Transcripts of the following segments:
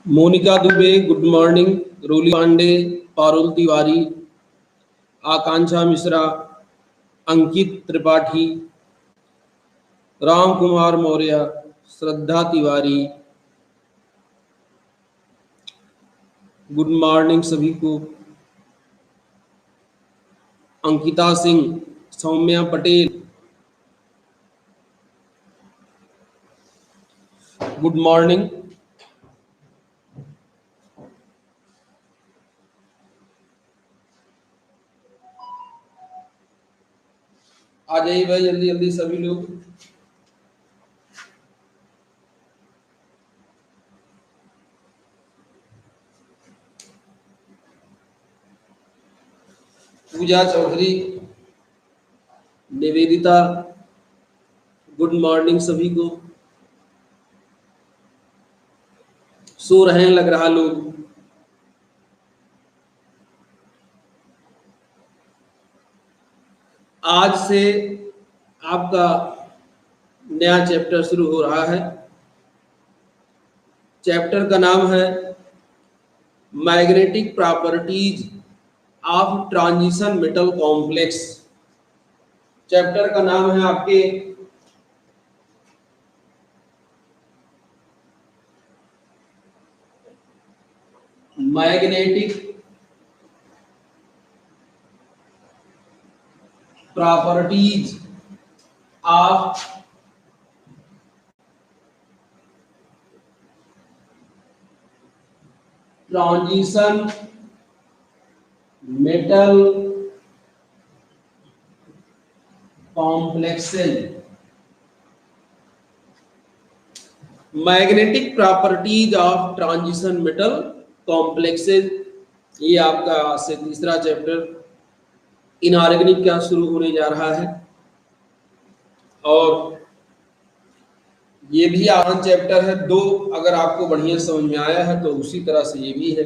Monika Dubey, good morning. Roli Pandey, Parul Tiwari, Akanksha Mishra, Ankit Tripathi, Ram Kumar Maurya, Shraddha Tiwari, good morning सभी को। Ankita Singh, Saumya Patel, good morning. आ जाइए भाई, जल्दी जल्दी सभी लोग। पूजा चौधरी, निवेदिता, गुड मॉर्निंग सभी को। सो रहे हैं लग रहा लोग। आज से आपका नया चैप्टर शुरू हो रहा है। चैप्टर का नाम है magnetic properties of transition metal complex. Chapter का नाम है आपके magnetic properties of transition metal complexes. Magnetic properties of transition metal complexes, ये आपका आज से तीसरा चैप्टर इनऑर्गेनिक का शुरू होने जा रहा है। और ये भी आसान चैप्टर है। दो अगर आपको बढ़िया समझ में आया है तो उसी तरह से ये भी है।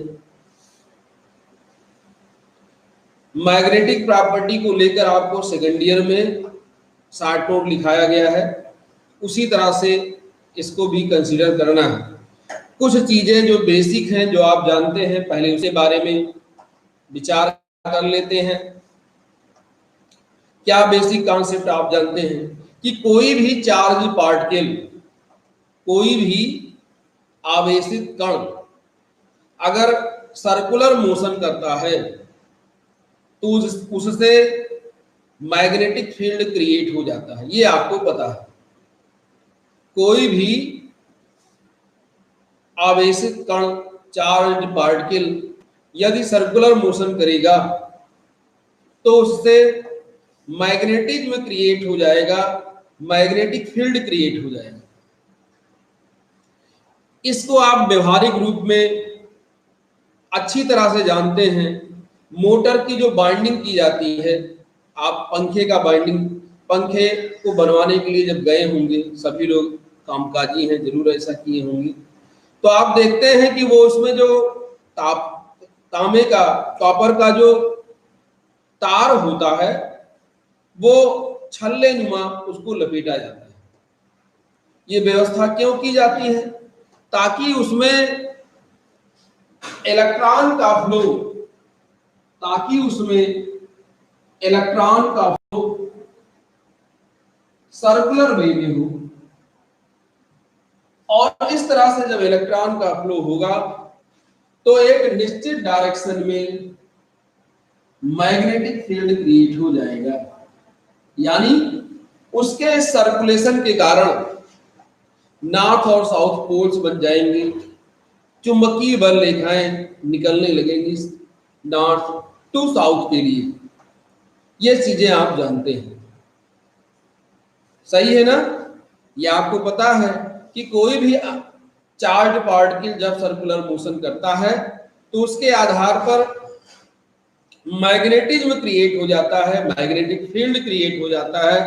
मैग्नेटिक प्रॉपर्टी को लेकर आपको सेकेंड ईयर में शॉर्ट नोट लिखाया गया है, उसी तरह से इसको भी कंसीडर करना है। कुछ चीजें जो बेसिक हैं, जो आप जानते हैं, पहले उसके बारे में विचार कर लेते हैं। क्या बेसिक कॉन्सेप्ट आप जानते हैं कि कोई भी चार्ज पार्टिकल, कोई भी आवेशित कण अगर सर्कुलर मोशन करता है तो उससे मैग्नेटिक फील्ड क्रिएट हो जाता है। ये आपको पता है। कोई भी आवेशित कण, चार्ज पार्टिकल यदि सर्कुलर मोशन करेगा तो उससे मैग्नेटिज्म क्रिएट हो जाएगा, मैग्नेटिक फील्ड क्रिएट हो जाएगा। इसको आप व्यवहारिक रूप में अच्छी तरह से जानते हैं। मोटर की जो बाइंडिंग की जाती है, आप पंखे का बाइंडिंग, पंखे को बनवाने के लिए जब गए होंगे, सभी लोग कामकाजी हैं, जरूर ऐसा किए होंगे, तो आप देखते हैं कि वो उसमें जो तांबे का, कॉपर का जो तार होता है वो छल्ले नुमा उसको लपेटा जाता है। ये व्यवस्था क्यों की जाती है? ताकि उसमें इलेक्ट्रॉन का फ्लो, ताकि उसमें इलेक्ट्रॉन का फ्लो सर्कुलर वे में हो। और इस तरह से जब इलेक्ट्रॉन का फ्लो होगा तो एक निश्चित डायरेक्शन में मैग्नेटिक फील्ड क्रिएट हो जाएगा। यानी उसके सर्कुलेशन के कारण नॉर्थ और साउथ पोल्स बन जाएंगे, चुंबकीय बल रेखाएं निकलने लगेंगी नॉर्थ टू साउथ के लिए। ये चीजें आप जानते हैं, सही है ना? ये आपको पता है कि कोई भी चार्ज पार्टिकल जब सर्कुलर मोशन करता है तो उसके आधार पर मैग्नेटिज्म क्रिएट हो जाता है, मैग्नेटिक फील्ड क्रिएट हो जाता है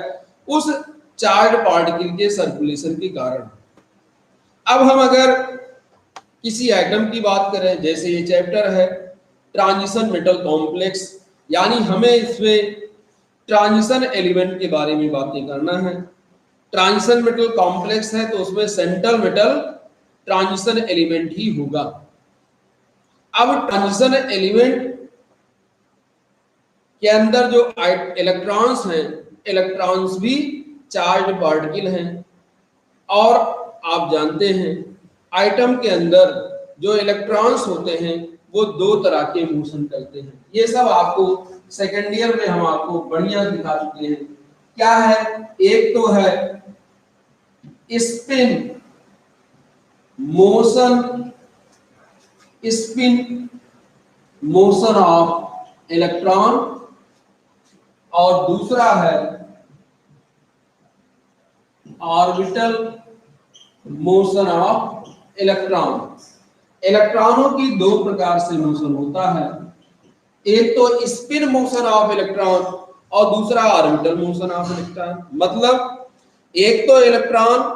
उस चार्ज पार्टिकल के सर्कुलेशन के कारण। अब हम अगर किसी एटम की बात करें, जैसे ये चैप्टर है ट्रांजिशन मेटल कॉम्प्लेक्स, यानी हमें इसमें ट्रांजिशन एलिमेंट के बारे में बातें करना है। ट्रांजिशन मेटल कॉम्प्लेक्स है तो उसमें सेंट्रल मेटल ट्रांजिशन एलिमेंट ही होगा। अब ट्रांजिशन एलिमेंट के अंदर जो इलेक्ट्रॉन्स हैं, इलेक्ट्रॉन्स भी चार्ज पार्टिकल हैं। और आप जानते हैं आइटम के अंदर जो इलेक्ट्रॉन्स होते हैं वो दो तरह के मोशन करते हैं। ये सब आपको सेकेंड ईयर में हम आपको बढ़िया दिखा चुके हैं। क्या है? एक तो है spin motion, spin motion of electron, और दूसरा है ऑर्बिटल मोशन ऑफ इलेक्ट्रॉन। इलेक्ट्रॉनों की दो प्रकार से मोशन होता है, एक तो स्पिन मोशन ऑफ इलेक्ट्रॉन और दूसरा ऑर्बिटल मोशन ऑफ इलेक्ट्रॉन। मतलब एक तो इलेक्ट्रॉन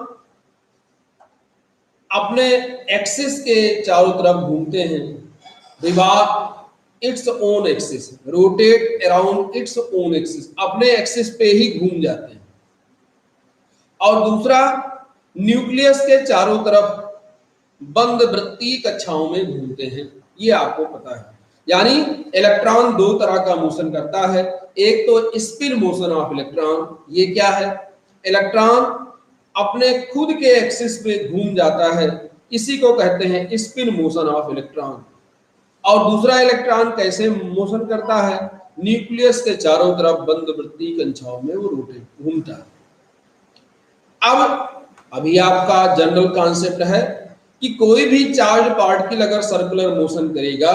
अपने एक्सिस के चारों तरफ घूमते हैं, revolve its own axis, rotate around its own axis, अपने एक्सिस पे ही घूम जाते हैं। और दूसरा न्यूक्लियस के चारों तरफ बंद वृत्तीय कक्षाओं में घूमते हैं, ये आपको पता है। यानी इलेक्ट्रॉन दो तरह का मोशन करता है, एक तो स्पिन मोशन ऑफ इलेक्ट्रॉन, ये क्या है? इलेक्ट्रॉन अपने खुद के एक्सिस पे घूम जाता है, इसी को कहते हैं स्पिन मोशन ऑफ इलेक्ट्रॉन। और दूसरा इलेक्ट्रॉन कैसे मोशन करता है? न्यूक्लियस के चारों तरफ बंद वृत्तीय कक्षाओं में वो रोटेट घूमता है। अब अभी आपका जनरल कॉन्सेप्ट है कि कोई भी चार्ज पार्टिकल अगर सर्कुलर मोशन करेगा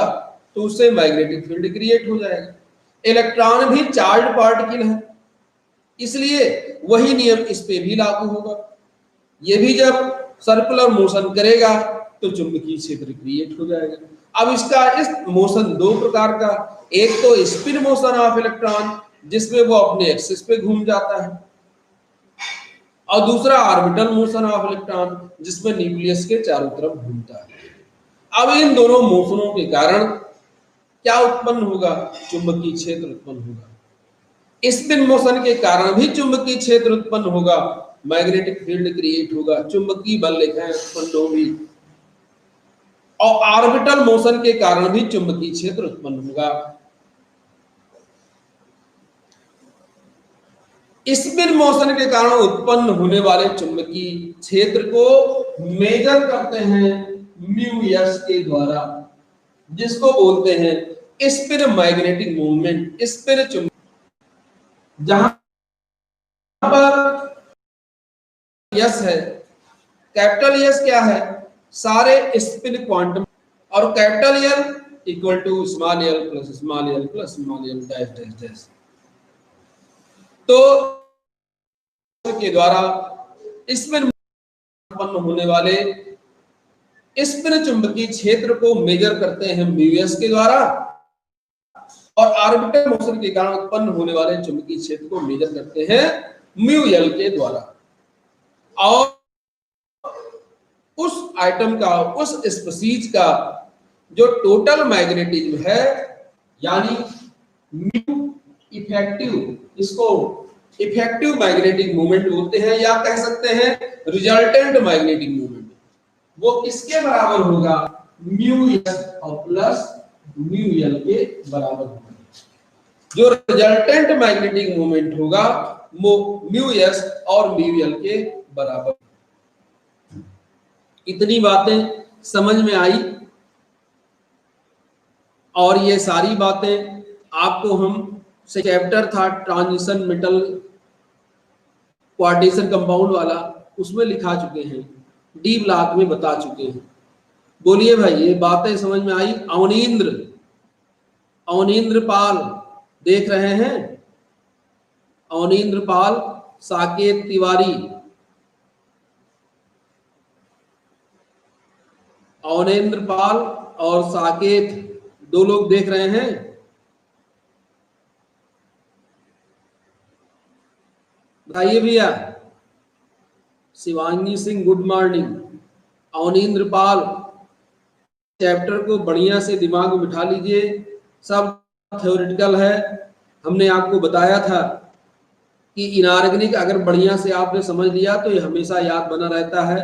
तो उससे मैग्नेटिक फील्ड क्रिएट हो जाएगा। इलेक्ट्रॉन भी चार्ज पार्टिकल है, इसलिए वही नियम इस पे भी लागू होगा। ये भी जब सर्कुलर मोशन करेगा तो चुंबकीय क्षेत्र क्रिएट हो जाएगा। अब इसका इस मोशन दो प्रकार का, एक तो स्पिन मोशन ऑफ इलेक्ट्रॉन जिसमें वो अपने एक्सिस पे घूम जाता है, और दूसरा ऑर्बिटल मोशन ऑफ इलेक्ट्रॉन जिसमें न्यूक्लियस के चारों तरफ घूमता है। अब इन दोनों मोशनों के कारण क्या उत्पन्न होगा? चुंबकीय क्षेत्र उत्पन्न होगा। स्पिन मोशन के कारण भी चुंबकीय क्षेत्र उत्पन्न होगा, मैग्नेटिक फील्ड क्रिएट होगा, चुंबकीय बल रेखाएं उत्पन्न होगी। और ऑर्बिटल मोशन के कारण भी चुंबकीय क्षेत्र उत्पन्न होगा। स्पिन मोशन के कारण उत्पन्न होने वाले चुंबकीय क्षेत्र को मेजर करते हैं म्यू एस के द्वारा, जिसको बोलते हैं स्पिन मैग्नेटिक मूवमेंट। स्पिन चुंबक जहां पर यस है, कैपिटल यस क्या है? सारे स्पिन क्वांटम, और capital L equal to small l plus small l plus small l dash dash dash. तो के द्वारा स्पिन उत्पन्न होने वाले स्पिन चुंबकीय क्षेत्र को मेजर करते हैं म्यू एस के द्वारा, और ऑर्बिटल मोशन के कारण उत्पन्न होने वाले चुंबकीय क्षेत्र को मेजर करते हैं म्यू एल के द्वारा। और उस आइटम का, उस स्पीसीज का जो टोटल मैग्नेटिज्म है, यानी म्यू इफेक्टिव, इसको इफेक्टिव मैग्नेटिक मूवमेंट बोलते हैं, या कह सकते हैं रिजल्टेंट मैग्नेटिक मूवमेंट, वो किसके बराबर होगा? म्यू एस और प्लस म्यू एल के बराबर होगा। जो रिजल्टेंट मैग्नेटिक मूवमेंट होगा वो म्यू एस और म्यू एल के बराबर। इतनी बातें समझ में आई, और ये सारी बातें आपको हम चैप्टर था ट्रांजिशन मेटल क्वाड्रेचर कंपाउंड वाला, उसमें लिखा चुके हैं, डी ब्लॉक में बता चुके हैं। बोलिए भाई, ये बातें समझ में आई? अवनींद्र पाल देख रहे हैं? अवनींद्र पाल, साकेत तिवारी, अवनींद्र पाल और साकेत, दो लोग देख रहे हैं? बताइए भैया। Shivangi Singh good morning. Avanindra Pal, chapter को बढ़िया से दिमाग में बिठा लीजिए, सब थ्योरेटिकल है। हमने आपको बताया था कि इनऑर्गेनिक अगर बढ़िया से आपने समझ लिया तो ये हमेशा याद बना रहता है।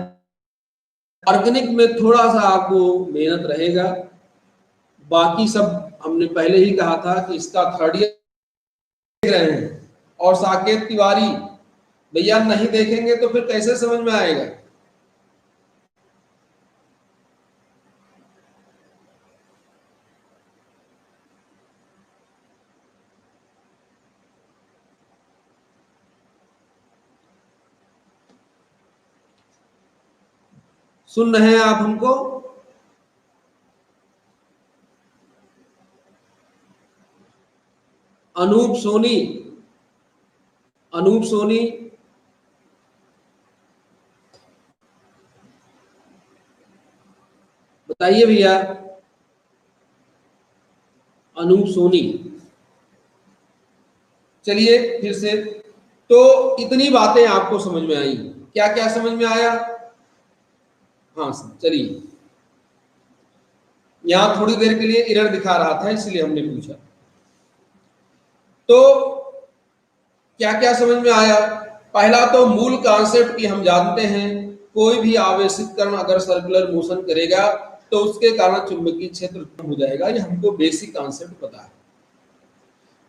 ऑर्गेनिक में थोड़ा सा आपको मेहनत रहेगा, बाकी सब हमने पहले ही कहा था कि इसका थर्ड ईयर देख रहे हैं। और साकेत तिवारी भैया नहीं देखेंगे तो फिर कैसे समझ में आएगा। सुन रहे हैं आप हमको? अनूप सोनी, अनूप सोनी, बताइए भैया। अनूप सोनी, चलिए फिर से। तो इतनी बातें आपको समझ में आई, क्या क्या समझ में आया? हाँ चलिए, यहां थोड़ी देर के लिए एरर दिखा रहा था इसलिए हमने पूछा। तो क्या क्या समझ में आया? पहला तो मूल कॉन्सेप्ट की हम जानते हैं, कोई भी आवेशित कण अगर सर्कुलर मोशन करेगा तो उसके कारण चुंबकीय क्षेत्र उत्पन्न हो जाएगा, ये हमको बेसिक कॉन्सेप्ट पता है।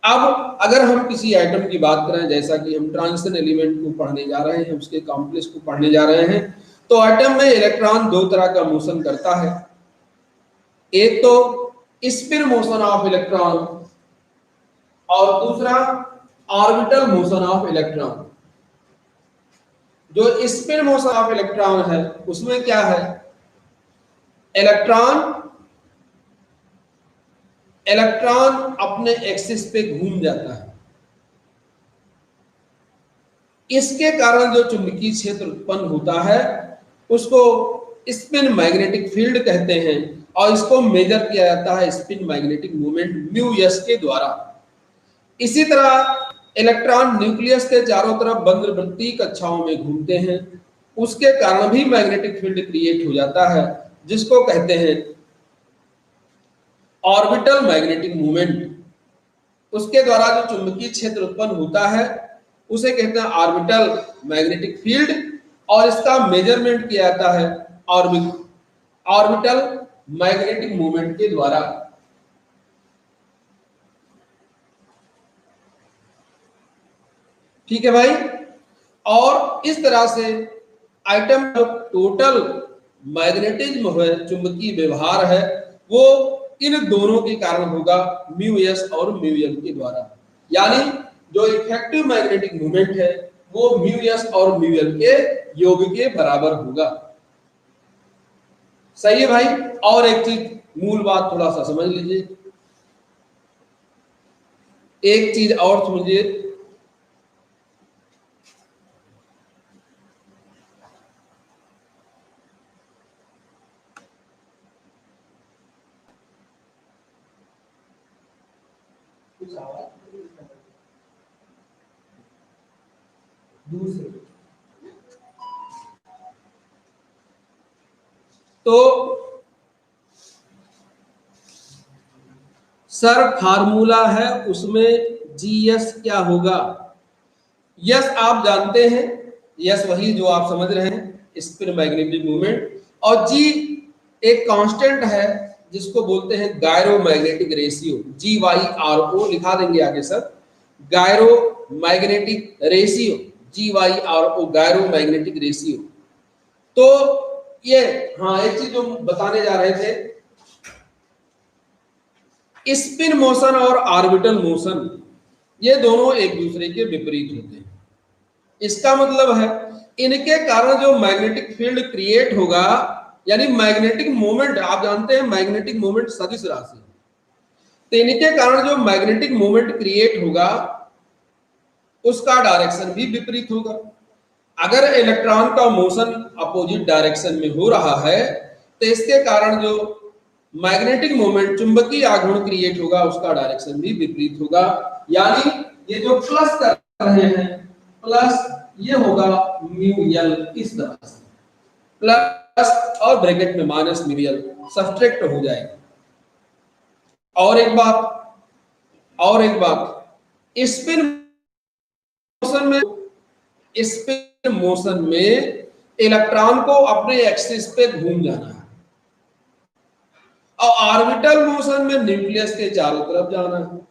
अब अगर हम किसी एटम की बात करें, जैसा कि हम ट्रांजिशन एलिमेंट को पढ़ने जा रहे हैं, उसके कॉम्प्लेक्स को पढ़ने जा रहे हैं, तो एटम में इलेक्ट्रॉन दो तरह का मोशन करता है। एक तो स्पिन मोशन ऑफ इलेक्ट्रॉन और दूसरा ऑर्बिटल मोशन ऑफ इलेक्ट्रॉन। जो स्पिन मोशन ऑफ इलेक्ट्रॉन है उसमें क्या है, इलेक्ट्रॉन इलेक्ट्रॉन अपने एक्सिस पे घूम जाता है, इसके कारण जो चुंबकीय क्षेत्र उत्पन्न होता है उसको स्पिन मैग्नेटिक फील्ड कहते हैं, और इसको मेजर किया जाता है spin magnetic moment mu S के द्वारा। इसी तरह इलेक्ट्रॉन न्यूक्लियस के चारों तरफ बंद वृत्तीय कक्षाओं में घूमते हैं, उसके कारण भी मैग्नेटिक फील्ड क्रिएट हो जाता है, जिसको कहते हैं ऑर्बिटल मैग्नेटिक मूवमेंट। उसके द्वारा जो चुंबकीय क्षेत्र उत्पन्न होता है उसे कहते हैं ऑर्बिटल मैग्नेटिक फील्ड, और इसका मेजरमेंट किया जाता है ऑर्बिटल मैग्नेटिक मूवमेंट के द्वारा। ठीक है भाई। और इस तरह से आइटम जो टोटल मैग्नेटिज्म है, चुंबकीय व्यवहार है, वो इन दोनों के कारण होगा, म्यू एस और म्यू एल के द्वारा। यानी जो इफेक्टिव मैग्नेटिक मूवमेंट है वो म्यू एस और म्यू एल के योग के बराबर होगा। सही है भाई। और एक चीज, मूल बात थोड़ा सा समझ लीजिए, एक चीज और समझिए, दूसरे तो सर फार्मूला है उसमें जीएस क्या होगा? यस आप जानते हैं, यस वही जो आप समझ रहे हैं स्पिन मैग्नेटिक मूवमेंट, और जी एक कांस्टेंट है जिसको बोलते हैं gyromagnetic ratio, G Y R O लिखा देंगे आगे sir, gyromagnetic ratio, G Y R O gyromagnetic ratio. तो ये हाँ एक चीज जो बताने जा रहे थे, स्पिन मोशन और ऑर्बिटल मोशन ये दोनों एक दूसरे के विपरीत होते हैं। इसका मतलब है इनके कारण जो मैग्नेटिक फील्ड क्रिएट होगा, यानी मैग्नेटिक मोमेंट, आप जानते हैं मैग्नेटिक मोमेंट सदिश राशि, तो इनके कारण जो मैग्नेटिक मोमेंट क्रिएट होगा उसका डायरेक्शन भी विपरीत होगा। अगर इलेक्ट्रॉन का मोशन अपोजिट डायरेक्शन में हो रहा है तो इसके कारण जो मैग्नेटिक मोमेंट चुंबकीय आघूर्ण क्रिएट होगा उसका डायरेक्शन भी विपरीत होगा। यानी ये जो प्लस कर रहे हैं, प्लस ये होगा म्यू एल, इस तरह से प्लस और ब्रैकेट में माइनस म्यू एल सब्ट्रैक्ट हो जाएगा। और एक बात स्पिन मोशन में इलेक्ट्रॉन को अपने एक्सिस पे घूम जाना है, और ऑर्बिटल मोशन में न्यूक्लियस के चारों तरफ जाना है।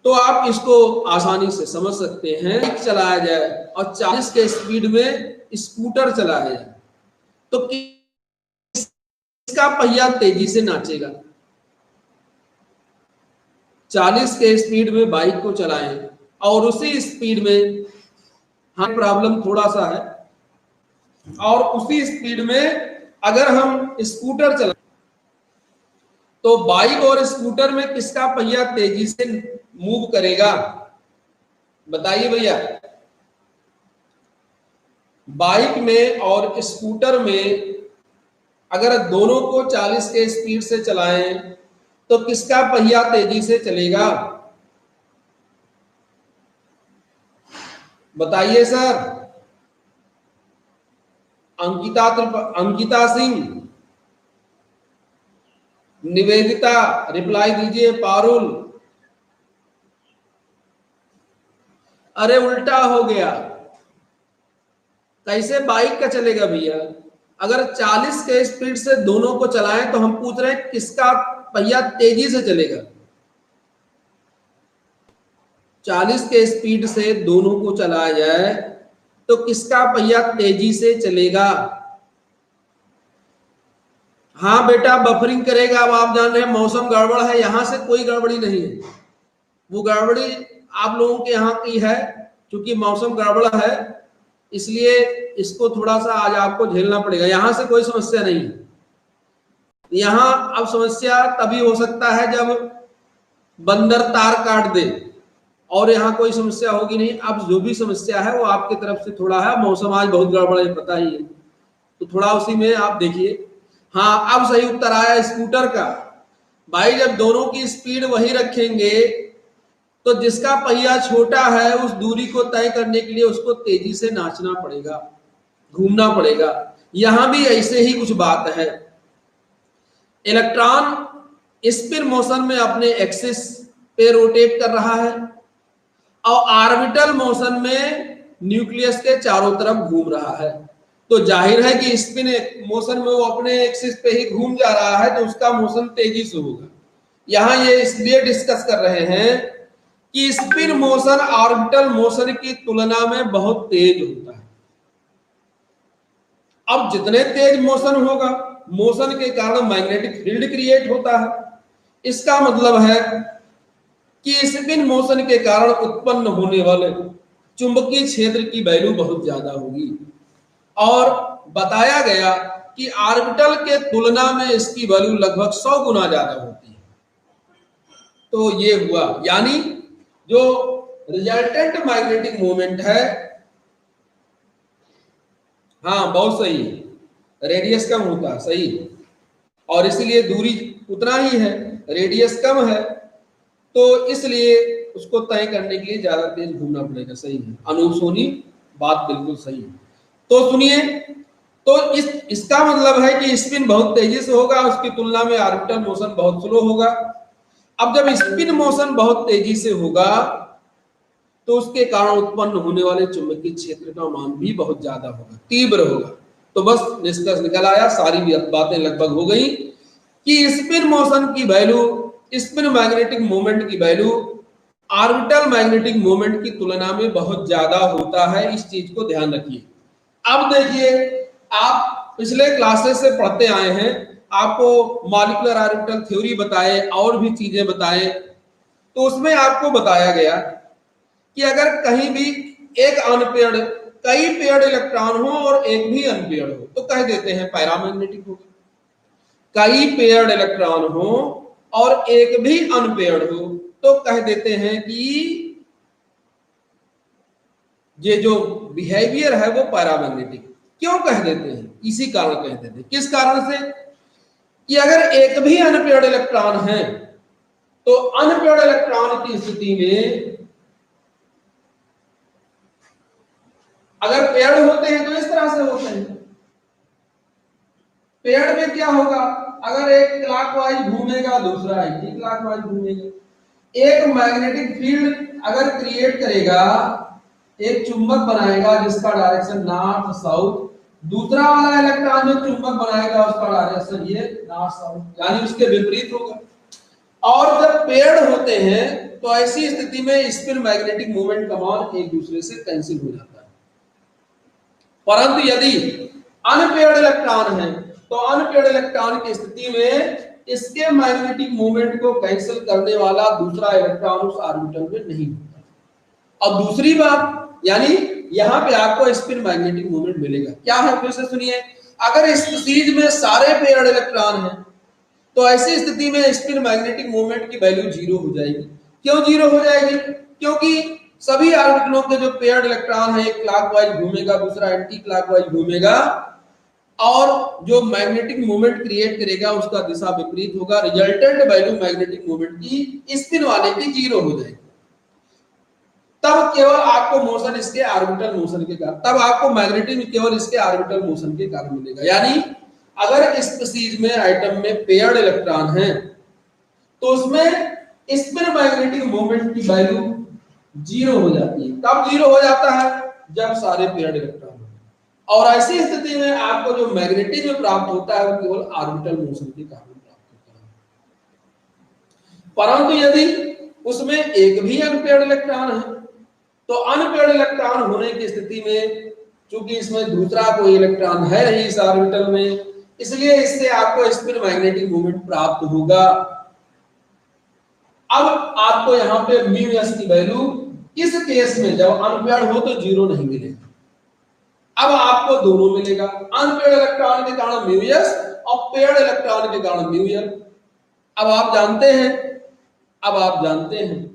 तो आप इसको आसानी से समझ सकते हैं। बाइक चलाया जाए और 40 के स्पीड में स्कूटर चलाया जाए तो किसका पहिया तेजी से नाचेगा? 40 के स्पीड में बाइक को चलाएं और उसी स्पीड में, हाँ प्रॉब्लम थोड़ा सा है, और उसी स्पीड में अगर हम स्कूटर चलाएं तो बाइक और स्कूटर में किसका पहिया तेजी से मूव करेगा? बताइए भैया। बाइक में और स्कूटर में अगर दोनों को 40 के स्पीड से चलाएं तो किसका पहिया तेजी से चलेगा? बताइए सर। अंकिता सिंह, निवेदिता, रिप्लाई दीजिए। पारुल, अरे उल्टा हो गया। कैसे बाइक का चलेगा भैया? अगर 40 के स्पीड से दोनों को चलाएं तो हम पूछ रहे हैं किसका पहिया तेजी से चलेगा? 40 के स्पीड से दोनों को चलाया जाए तो किसका पहिया तेजी से चलेगा? हाँ बेटा, बफरिंग करेगा। अब आप जान रहे हैं मौसम गड़बड़ है, यहां से कोई गड़बड़ी नहीं है, वो गड़बड़ी आप लोगों के यहाँ की है, क्योंकि मौसम गड़बड़ है इसलिए इसको थोड़ा सा आज आपको झेलना पड़ेगा। यहां से कोई समस्या नहीं है। यहां अब समस्या तभी हो सकता है जब बंदर तार काट दे, और यहाँ कोई समस्या होगी नहीं। अब जो भी समस्या है वो आपकी तरफ से थोड़ा है, मौसम आज बहुत गड़बड़ है पता ही है, तो थोड़ा उसी में आप देखिए। हाँ अब सही उत्तर आया स्कूटर का। भाई जब दोनों की स्पीड वही रखेंगे तो जिसका पहिया छोटा है उस दूरी को तय करने के लिए उसको तेजी से नाचना पड़ेगा, घूमना पड़ेगा। यहां भी ऐसे ही कुछ बात है। इलेक्ट्रॉन स्पिन मोशन में अपने एक्सिस पे रोटेट कर रहा है और ऑर्बिटल मोशन में न्यूक्लियस के चारों तरफ घूम रहा है। तो जाहिर है कि स्पिन मोशन में वो अपने एक्सिस पे ही घूम जा रहा है तो उसका मोशन तेजी से होगा। यहां ये इसलिए डिस्कस कर रहे हैं कि स्पिन मोशन ऑर्बिटल मोशन की तुलना में बहुत तेज होता है। अब जितने तेज मोशन होगा, मोशन के कारण मैग्नेटिक फील्ड क्रिएट होता है। इसका मतलब है कि स्पिन मोशन के कारण उत्पन्न होने वाले चुंबकीय क्षेत्र की वैल्यू बहुत ज्यादा होगी, और बताया गया कि ऑर्बिटल के तुलना में इसकी वैल्यू लगभग 100 गुना ज्यादा होती है। तो ये हुआ, यानी जो रिजल्टेंट मैग्नेटिक मोमेंट है, हाँ बहुत सही है, रेडियस कम होता है, सही है, और इसलिए दूरी उतना ही है, रेडियस कम है, तो इसलिए उसको तय करने के लिए ज्यादा तेज घूमना पड़ेगा। सही है अनूप सोनी, बात बिल्कुल सही है। तो सुनिए, तो इसका मतलब है कि स्पिन बहुत तेजी से होगा, उसकी तुलना में ऑर्बिटल मोशन बहुत स्लो होगा। अब जब स्पिन मोशन बहुत तेजी से होगा तो उसके कारण उत्पन्न होने वाले चुंबकीय क्षेत्र का मान भी बहुत ज्यादा होगा, तीव्र होगा। तो बस निष्कर्ष निकल आया, सारी बातें लगभग हो गई कि स्पिन मोशन की वैल्यू, स्पिन मैग्नेटिक मोमेंट की वैल्यू ऑर्बिटल मैग्नेटिक मोमेंट की तुलना में बहुत ज्यादा होता है। इस चीज को ध्यान रखिए। अब देखिए, आप पिछले क्लासेस से पढ़ते आए हैं, आपको मॉलिक्यूलर ऑर्बिटल थ्योरी बताए और भी चीजें बताए, तो उसमें आपको बताया गया कि अगर कहीं भी एक अनपेयर्ड, कई पेयर्ड इलेक्ट्रॉन हो और एक भी अनपेयर्ड हो तो कह देते हैं पैरामैग्नेटिक होगा। कई पेयर्ड इलेक्ट्रॉन हो और एक भी अनपेयर्ड हो तो कह देते हैं कि ये जो बिहेवियर है वो पैरामैग्नेटिक। क्यों कह देते हैं? इसी कारण कह देते हैं। किस कारण से? कि अगर एक भी अनपेयर्ड इलेक्ट्रॉन है तो अनपेयर्ड इलेक्ट्रॉन की स्थिति में, अगर पेयर्ड होते हैं तो इस तरह से होते हैं। पेयर्ड में क्या होगा? अगर एक क्लॉकवाइज घूमेगा, दूसरा एंटी क्लॉकवाइज घूमेगा। एक मैग्नेटिक फील्ड अगर क्रिएट करेगा, एक चुंबक बनाएगा जिसका डायरेक्शन नॉर्थ साउथ, दूसरा वाला इलेक्ट्रॉन जो चुंबक बनाएगा उसका डायरेक्शन ये नॉर्थ साउथ, यानी उसके विपरीत होगा। और जब पेड़ होते हैं तो ऐसी स्थिति में स्पिन मैग्नेटिक मोमेंट का मान एक दूसरे से कैंसिल हो जाता है। परंतु यदि अनपेयर्ड इलेक्ट्रॉन है तो अनपेयर्ड इलेक्ट्रॉन की स्थिति में इसके मैग्नेटिक मोमेंट को कैंसिल करने वाला दूसरा इलेक्ट्रॉन उस ऑर्बिटल में नहीं होता। और दूसरी बात, यानी यहां पे आपको स्पिन मैग्नेटिक मोमेंट मिलेगा। क्या है, फिर से सुनिए, अगर इस स्पीसीज में सारे पेयर्ड इलेक्ट्रॉन हैं तो ऐसी स्थिति में स्पिन मैग्नेटिक मोमेंट की वैल्यू जीरो हो जाएगी। क्यों जीरो हो जाएगी? क्योंकि सभी ऑर्बिटलों के जो पेयर्ड इलेक्ट्रॉन है, एक क्लॉकवाइज घूमेगा, दूसरा एंटी क्लॉकवाइज घूमेगा, और जो मैग्नेटिक मोमेंट क्रिएट करेगा उसका दिशा विपरीत होगा। रिजल्टेंट वैल्यू मैग्नेटिक मोमेंट की स्पिन वाले की जीरो हो जाएगी। तब केवल आपको मोशन इसके ऑर्बिटल मोशन के कारण, तब आपको मैग्नेटिक केवल इसके ऑर्बिटल मोशन के कारण मिलेगा। यानी अगर इस स्पीसीज में आइटम में पेयर्ड इलेक्ट्रॉन है तो उसमें स्पिन मैग्नेटिक मोमेंट की वैल्यू जीरो हो जाती है। कब जीरो हो जाता है? जब सारे पेयर्ड इलेक्ट्रॉन हो। और ऐसी स्थिति में आपको जो मैग्नेटिज्म प्राप्त होता है वो केवल ऑर्बिटल मोशन के कारण प्राप्त होता है। परंतु यदि उसमें एक भी अनपेयर्ड इलेक्ट्रॉन है तो अनपेयर्ड इलेक्ट्रॉन होने की स्थिति में, चूंकि इसमें दूसरा कोई इलेक्ट्रॉन है नहीं इस ऑर्बिटल में, इसलिए इससे आपको स्पिन मैग्नेटिक मोमेंट प्राप्त होगा। अब आपको यहाँ पे म्यू एस की वैल्यू इस केस में जब अनपेयर्ड हो तो जीरो नहीं मिलेगा। अब आपको दोनों मिलेगा, अनपेयर्ड इलेक्ट्रॉन के कारण म्यू एस और पेयर्ड इलेक्ट्रॉन के कारण म्यू एल। अब आप जानते हैं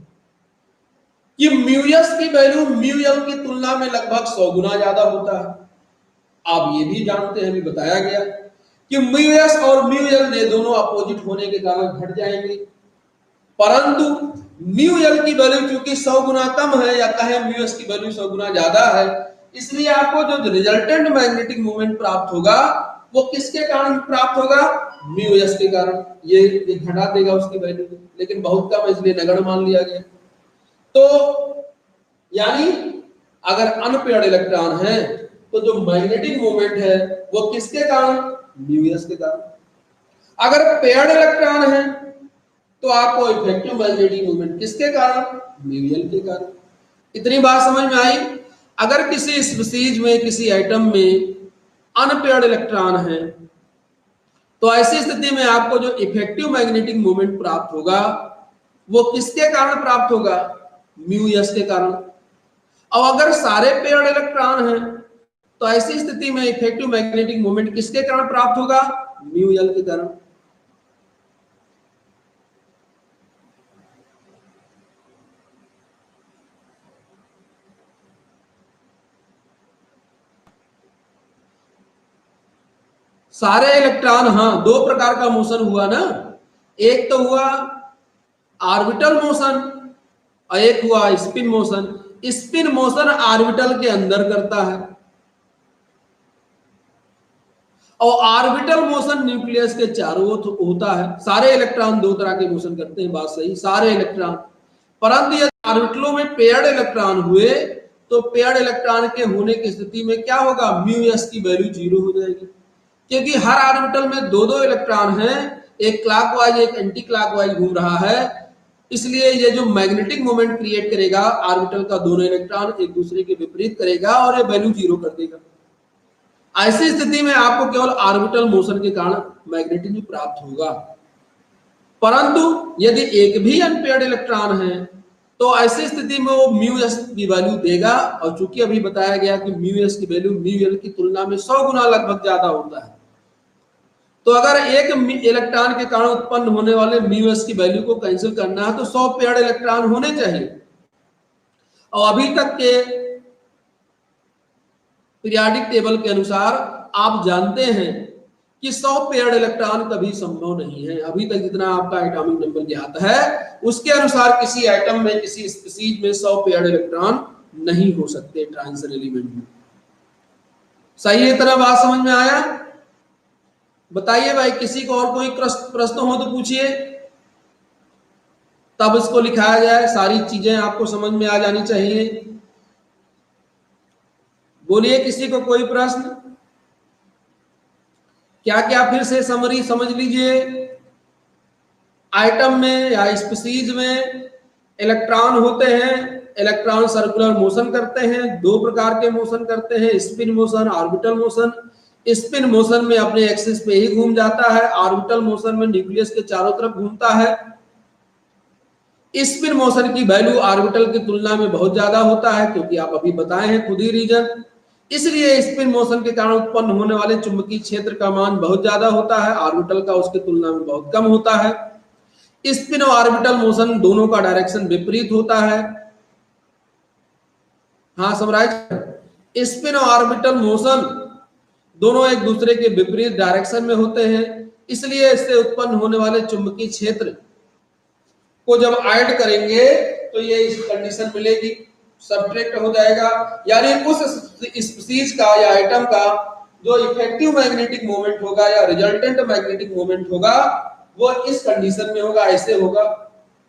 कि म्यू एस की वैल्यू म्यू एल की तुलना में लगभग 100 गुना ज्यादा होता है। आप ये भी जानते हैं, भी बताया गया कि म्यू एस और म्यू एल ने दोनों अपोजिट होने के कारण घट जाएंगे। परंतु म्यू एल की वैल्यू चूंकि 100 गुना कम है, या कहें म्यू एस की वैल्यू 100 गुना ज्यादा है, इसलिए आपको जो रिजल्टेंट मैग्नेटिक मोमेंट प्राप्त होगा वो किसके कारण प्राप्त होगा? म्यू एस के कारण। ये घटा देगा उसकी वैल्यू, लेकिन बहुत कम है इसलिए नगण्य मान लिया गया। तो यानी अगर अनपेयर्ड इलेक्ट्रॉन है तो जो मैग्नेटिक मोमेंट है वो किसके कारण? म्यू एस के कारण। अगर पेयर्ड इलेक्ट्रॉन है तो आपको इफेक्टिव मैग्नेटिक मोमेंट किसके कारण? म्यू एल के कारण। इतनी बात समझ में आई? अगर किसी स्पीसीज में, किसी एटम में अनपेयर्ड इलेक्ट्रॉन है तो ऐसी स्थिति में आपको जो इफेक्टिव मैग्नेटिक मोमेंट प्राप्त होगा वो किसके कारण प्राप्त होगा? म्यू एस के कारण। और अगर सारे पेयर्ड इलेक्ट्रॉन हैं तो ऐसी स्थिति में इफेक्टिव मैग्नेटिक मोमेंट किसके कारण प्राप्त होगा? म्यू एल के कारण। सारे इलेक्ट्रॉन, हाँ, दो प्रकार का मोशन हुआ ना, एक तो हुआ ऑर्बिटल मोशन और एक हुआ spin motion. Spin motion orbital के अंदर करता है और ऑर्बिटल मोशन न्यूक्लियस के चारों ओर होता है। सारे इलेक्ट्रॉन दो तरह के मोशन करते हैं, बात सही, सारे इलेक्ट्रॉन। परंतु यदि ऑर्बिटलों में पेयर्ड इलेक्ट्रॉन हुए तो पेयर्ड इलेक्ट्रॉन के होने की स्थिति में क्या होगा? म्यू एस की वैल्यू जीरो हो जाएगी, क्योंकि हर ऑर्बिटल में दो दो इलेक्ट्रॉन हैं, एक क्लॉकवाइज एक एंटी क्लॉकवाइज घूम रहा है। इसलिए ये जो मैग्नेटिक मोमेंट क्रिएट करेगा ऑर्बिटल का, दोनों इलेक्ट्रॉन एक दूसरे के विपरीत करेगा और ये वैल्यू जीरो कर देगा। ऐसी स्थिति में आपको केवल ऑर्बिटल मोशन के कारण मैग्नेटिज्म प्राप्त होगा। परंतु यदि एक भी अनपेयर्ड इलेक्ट्रॉन है तो ऐसी स्थिति में वो म्यू एस की वैल्यू देगा, और चूंकि अभी बताया गया कि म्यू एस की वैल्यू म्यू एल की तुलना में 100 गुना लगभग ज्यादा होता है, तो अगर एक इलेक्ट्रॉन के कारण उत्पन्न होने वाले म्यू एस की वैल्यू को कैंसिल करना है तो 100 पेयर्ड इलेक्ट्रॉन होने चाहिए। और अभी तक के पीरियोडिक टेबल के अनुसार आप जानते हैं कि 100 पेयर्ड इलेक्ट्रॉन कभी संभव नहीं है। अभी तक जितना आपका एटॉमिक नंबर ज्ञात है उसके अनुसार किसी एटम में, किसी स्पीसीज में 100 पेयर्ड इलेक्ट्रॉन नहीं हो सकते ट्रांजिशन एलिमेंट में। सही है? तरह बात समझ में आया? बताइए भाई, किसी को और कोई प्रश्न हो तो पूछिए, तब इसको लिखाया जाए। सारी चीजें आपको समझ में आ जानी चाहिए। बोलिए, किसी को कोई प्रश्न? क्या क्या फिर से समरी समझ लीजिए। आइटम में या स्पीसीज में इलेक्ट्रॉन होते हैं, इलेक्ट्रॉन सर्कुलर मोशन करते हैं, दो प्रकार के मोशन करते हैं, spin motion, orbital motion. Spin motion में अपने एक्सिस पे ही घूम जाता है, ऑर्बिटल मोशन में न्यूक्लियस के चारों तरफ घूमता है। स्पिन मोशन की वैल्यू ऑर्बिटल की तुलना में बहुत ज्यादा होता है, क्योंकि आप अभी बताए हैं खुद ही रीजन। इसलिए स्पिन मोशन के कारण उत्पन्न होने वाले चुंबकीय क्षेत्र का मान बहुत ज्यादा होता है, ऑर्बिटल का उसकी तुलना में बहुत कम होता है। स्पिन और ऑर्बिटल मोशन दोनों का डायरेक्शन विपरीत होता है। हाँ समराइज, स्पिन और ऑर्बिटल मोशन दोनों एक दूसरे के विपरीत डायरेक्शन में होते हैं, इसलिए इससे उत्पन्न होने वाले चुंबकीय क्षेत्र को जब ऐड करेंगे तो ये इस कंडीशन मिलेगी, सब्ट्रैक्ट हो जाएगा। यानी उस स्पीसीज का या आइटम का जो इफेक्टिव मैग्नेटिक मोमेंट होगा या रिजल्टेंट मैग्नेटिक मोमेंट होगा वो इस कंडीशन में होगा, ऐसे होगा।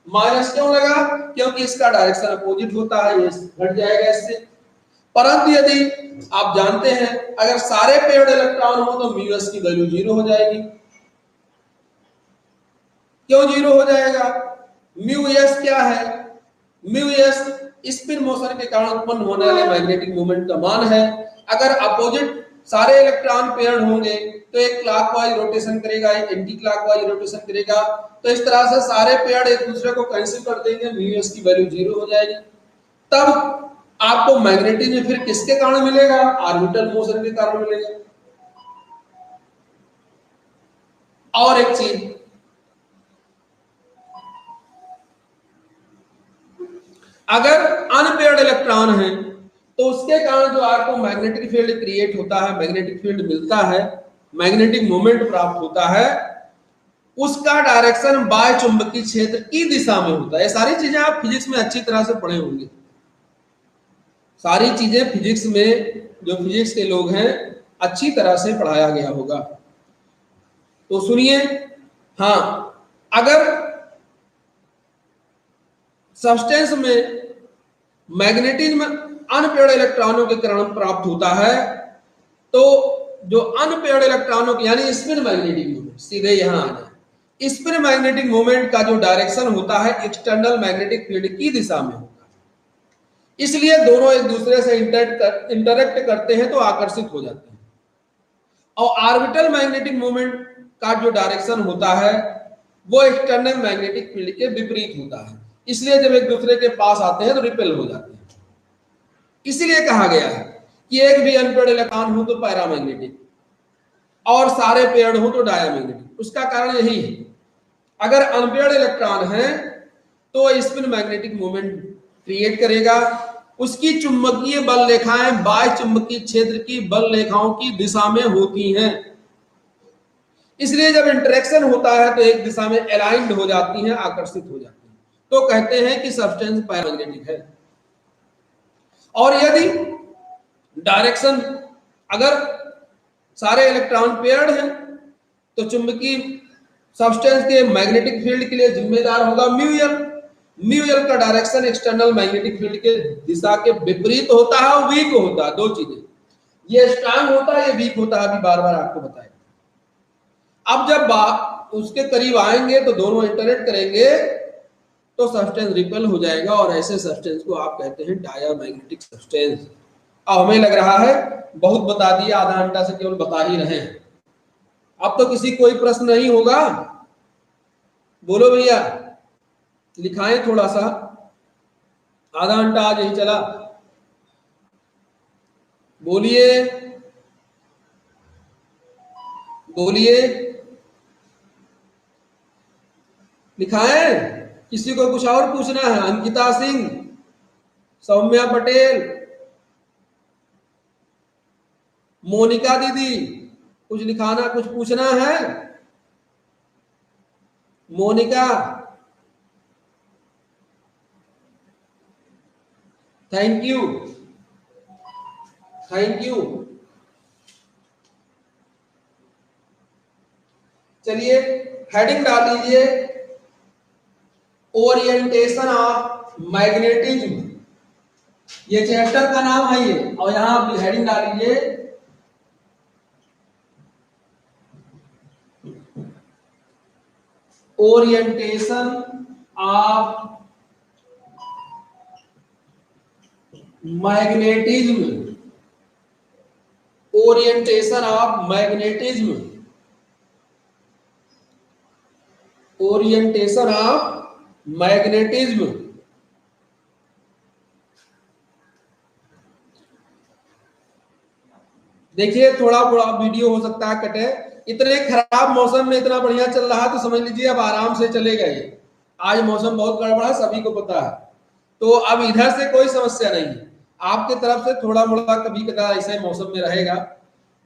माइनस क्यों लगा? क्योंकि इसका डायरेक्शन अपोजिट होता है, ये घट जाएगा इससे। परंतु यदि आप जानते हैं अगर सारे पेयर्ड इलेक्ट्रॉन हो तो म्यू एस की वैल्यू 0 हो जाएगी। क्यों 0 हो जाएगा? म्यू एस क्या है? म्यू एस स्पिन मोशन के कारण उत्पन्न होने वाले मैग्नेटिक मोमेंट का मान है। अगर अपोजिट सारे इलेक्ट्रॉन पेयर्ड होंगे तो एक क्लॉकवाइज रोटेशन करेगा, एक एंटी क्लॉकवाइज रोटेशन करेगा, तो इस तरह से सारे पेयर्ड एक दूसरे को कैंसिल कर देंगे, म्यू एस की वैल्यू 0 हो जाएगी। तब आपको मैग्नेटिज्म फिर किसके कारण मिलेगा? ऑर्बिटल मोशन के कारण मिलेगा। और एक चीज, अगर अनपेयर्ड इलेक्ट्रॉन है तो उसके कारण जो आपको मैग्नेटिक फील्ड क्रिएट होता है, मैग्नेटिक फील्ड मिलता है, मैग्नेटिक मोमेंट प्राप्त होता है, उसका डायरेक्शन बाय चुंबकीय क्षेत्र की दिशा में होता है। ये सारी चीजें आप फिजिक्स में अच्छी तरह से पढ़े होंगे। सारी चीजें फिजिक्स में जो फिजिक्स के लोग हैं अच्छी तरह से पढ़ाया गया होगा। तो सुनिए, हाँ, अगर सब्सटेंस में मैग्नेटिज्म अनपेयर्ड इलेक्ट्रॉनों के कारण प्राप्त होता है तो जो अनपेयर्ड इलेक्ट्रॉनों की यानी स्पिन मैग्नेटिक मोमेंट, सीधे यहां आ जाए, स्पिन मैग्नेटिक मोमेंट का जो डायरेक्शन होता है एक्सटर्नल मैग्नेटिक फील्ड की दिशा में होगा। इसलिए दोनों एक दूसरे से इंटरेक्ट करते हैं तो आकर्षित हो जाते हैं। और ऑर्बिटल मैग्नेटिक मोमेंट का जो डायरेक्शन होता है वो एक्सटर्नल मैग्नेटिक फील्ड के विपरीत होता है, इसलिए जब एक दूसरे के पास आते हैं तो रिपेल हो जाते हैं। इसीलिए कहा गया है कि एक भी अनपेयर्ड इलेक्ट्रॉन हो तो पैरामैग्नेटिक और सारे पेयर्ड हो तो डायामैग्नेटिक। उसका कारण यही है, अगर अनपेयर्ड इलेक्ट्रॉन है तो स्पिन मैग्नेटिक मोमेंट क्रिएट करेगा, उसकी चुंबकीय बल रेखाएं बाह्य चुंबकीय क्षेत्र की बल रेखाओं की दिशा में होती हैं, इसलिए जब इंटरेक्शन होता है तो एक दिशा में अलाइंड हो जाती हैं, आकर्षित हो जाती हैं, तो कहते हैं कि सब्सटेंस पैरामैग्नेटिक है। और यदि डायरेक्शन, अगर सारे इलेक्ट्रॉन पेयर्ड हैं तो चुंबकीय सब्सटेंस के मैग्नेटिक फील्ड के लिए जिम्मेदार होगा म्यू एल। म्यू एल का डायरेक्शन एक्सटर्नल मैग्नेटिक फील्ड के दिशा के विपरीत होता है और वीक होता है। दो चीजें, ये स्ट्रांग होता है, ये वीक होता है, अभी बार बार आपको बताया। अब जब उसके करीब आएंगे तो दोनों इंटरेक्ट करेंगे तो सब्सटेंस रिपेल हो जाएगा और ऐसे सब्सटेंस को आप कहते हैं डायामैग्नेटिक सब्सटेंस। अब हमें लग रहा है बहुत बता दिया, आधा घंटा से केवल बता ही रहे हैं। अब तो किसी कोई प्रश्न नहीं होगा? बोलो भैया, लिखाएं थोड़ा सा, आधा घंटा आज यही चला। बोलिए बोलिए, लिखाएं। किसी को कुछ और पूछना है? अंकिता सिंह, सौम्या पटेल, मोनिका दीदी, कुछ लिखाना, कुछ पूछना है? Monika, thank you, thank you. चलिए हेडिंग डाल लीजिए, ओरिएंटेशन ऑफ मैग्नेटिज्म, ये चैप्टर का नाम है ये, और यहां हेडिंग डाल लीजिए orientation of magnetism, orientation of magnetism, orientation of magnetism. देखिए थोड़ा बड़ा वीडियो हो सकता है कटे, इतने खराब मौसम में इतना बढ़िया चल रहा तो समझ लीजिए अब आराम से चलेगा ये। आज मौसम बहुत गड़बड़ा है, सभी को पता है, तो अब इधर से कोई समस्या नहीं है, आपके तरफ से थोड़ा मोड़ा कभी कदा ऐसे मौसम में रहेगा।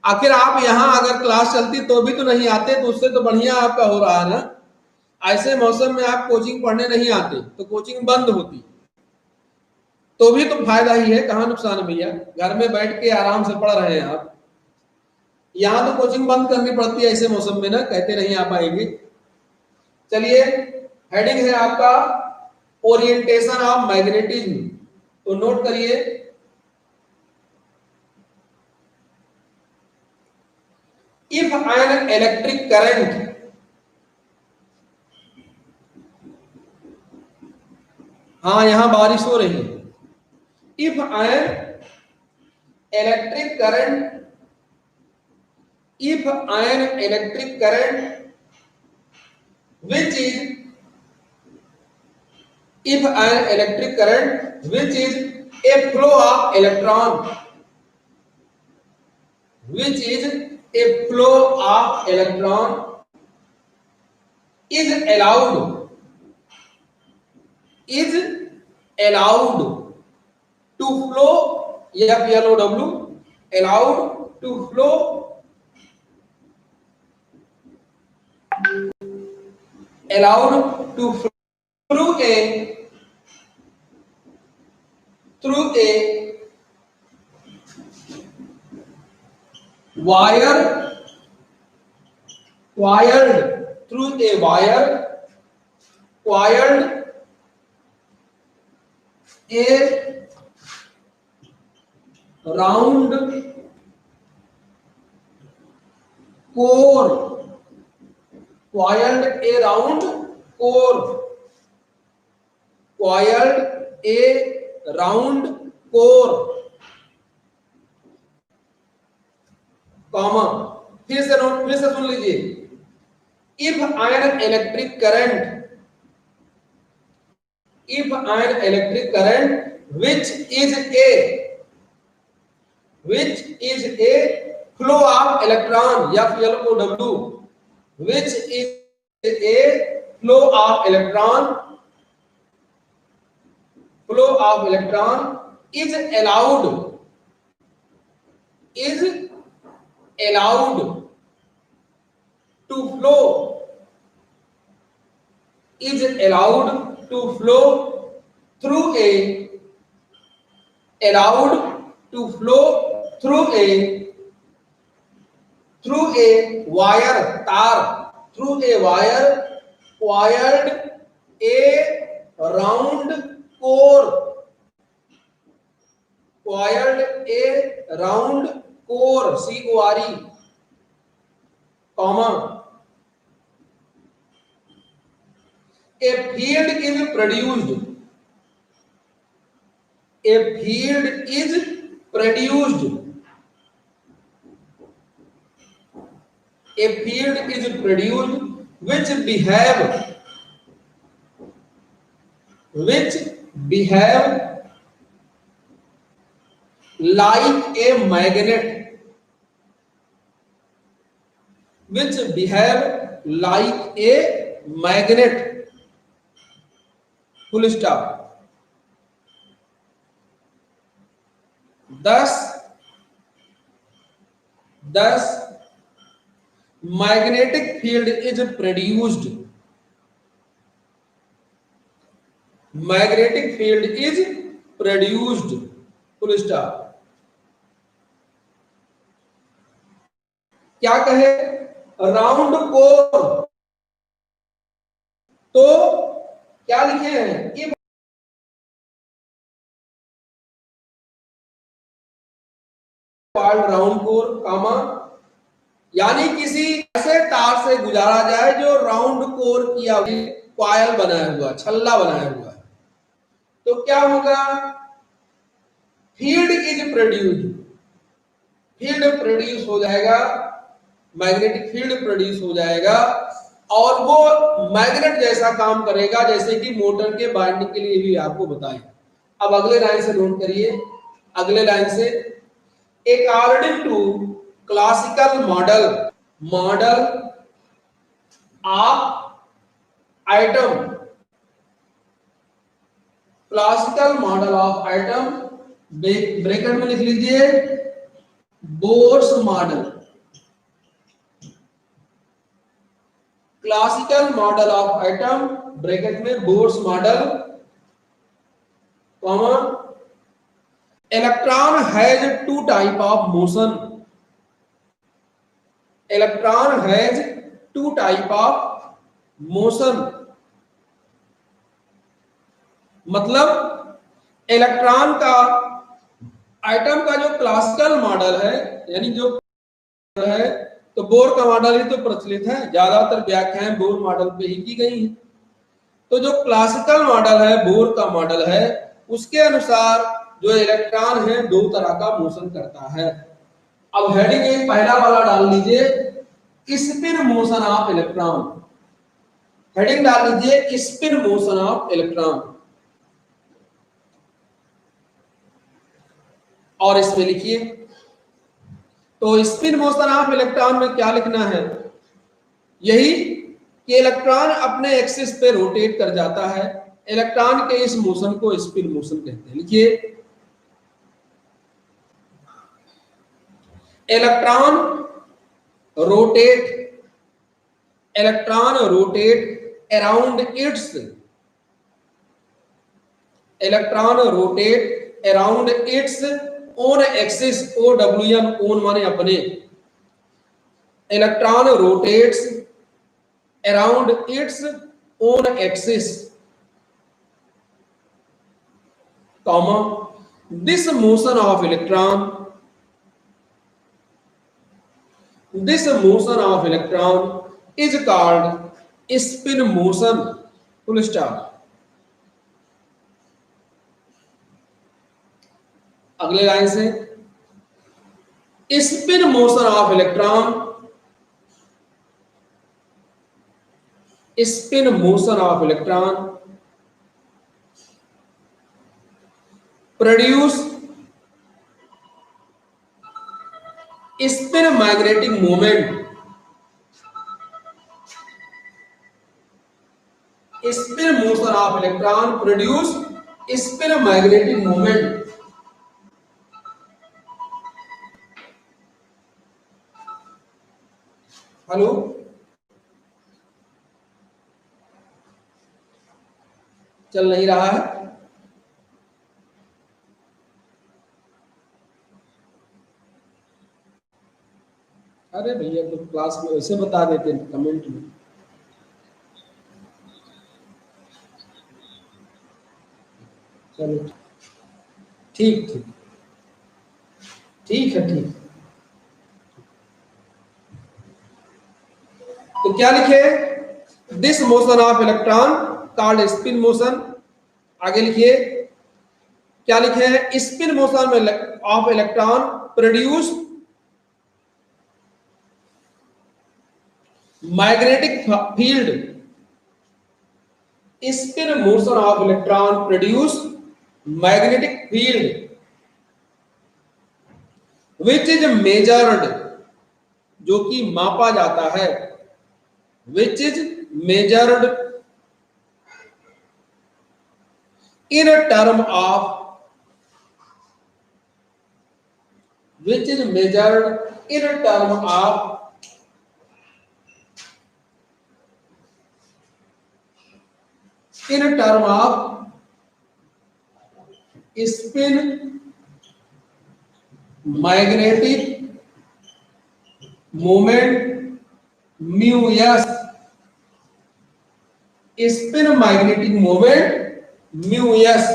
आखिर आप यहाँ अगर क्लास चलती तो भी तो नहीं आते, तो उससे तो बढ़िया आपका हो रहा है ना। ऐसे मौसम में आप कोचिंग पढ़ने नहीं आते तो कोचिंग बंद होती, तो भी तो फायदा ही है, कहाँ नुकसान है भैया। घर में बैठ के आराम से पढ़ रहे हैं आप, यहाँ तो कोचिंग बंद करनी पड़ती है ऐसे मौसम में ना, कहते नहीं आ पाएंगे। चलिए हेडिंग है आपका ओरिएंटेशन ऑफ मैग्नेटिज्म, तो नोट करिए। इफ एन इलेक्ट्रिक करंट, हाँ यहां बारिश हो रही है। If an electric current, if an electric current which is, if an electric current which is a flow of electron, which is a flow of electron is allowed, is allowed to flow, FLOW, allowed to flow, allowed to flow through a wire, wired, through a wire wired a round core, coiled a round core, coiled a round core, comma, फिर से note, फिर से सुन लीजिए। If an electric current, if an electric current which is a flow of electron, FLOW, which is a flow of electron, flow of electron is allowed, is allowed to flow, is allowed to flow through a, allowed to flow through a wire, तार, through a wire wired a round core, wired a round core, CORE, comma, a field is produced, a field is produced, a field is produced which behave like a magnet, which behave like a magnet, full stop। thus magnetic field is produced, magnetic field is produced, full stop। क्या कहे, round core, तो क्या लिखे हैं, कि round core, कामा, यानी किसी ऐसे तार से गुजारा जाए जो राउंड कोर किया हुआ कॉइल बनाया हुआ, छल्ला बनाया हुआ है, तो क्या होगा, field is produced, field produce हो जाएगा, मैग्नेटिक फील्ड प्रोड्यूस हो जाएगा, और वो मैग्नेट जैसा काम करेगा जैसे कि मोटर के बाइंडिंग के लिए भी आपको बताएं। अब अगले लाइन से नोट करिए, अगले लाइन से, according to classical model of atom, classical model of atom, bracket में लिख लीजिए Bohr's model, classical model of atom bracket में Bohr's model, comma, electron has two type of motion, electron has two type of motion, मतलब electron का, atom का जो classical model है, यानी जो है, तो बोर का मॉडल ही तो प्रचलित है, ज्यादातर व्याख्याएं बोर मॉडल पे ही की गई हैं। तो जो क्लासिकल मॉडल है, बोर का मॉडल है, उसके अनुसार जो इलेक्ट्रॉन है दो तरह का मोशन करता है। अब हेडिंग एक पहला वाला डाल लीजिए, spin motion of electron, heading डाल लीजिए स्पिन मोशन ऑफ इलेक्ट्रॉन, और इसमें लिखिए, तो स्पिन मोशन ऑफ इलेक्ट्रॉन में क्या लिखना है, यही कि इलेक्ट्रॉन अपने एक्सिस पे रोटेट कर जाता है, इलेक्ट्रॉन के इस मोशन को स्पिन मोशन कहते हैं। लिखिए, electron rotate, electron rotate around its, electron rotate around its own axis, OWN, own माने अपने, electron rotates around its own axis, comma, this motion of electron, this motion of electron is called spin motion, full stop. अगले line से, spin motion of electron, spin motion of electron produce spin magnetic moment, spin motion of electron produce spin magnetic moment, hello, चल नहीं रहा है, अरे भैया तो class में वैसे बता देते कमेंट में। चलो ठीक ठीक ठीक है, ठीक। तो क्या लिखे, this motion of electron called spin motion. आगे लिखिए, क्या लिखे हैं, स्पिन मोशन में of electron produce magnetic field, spin motion of electron produce magnetic field which is measured, जो कि मापा जाता है, which is measured in term of, which is measured in term of spin magnetic moment mu s, spin magnetic moment mu s,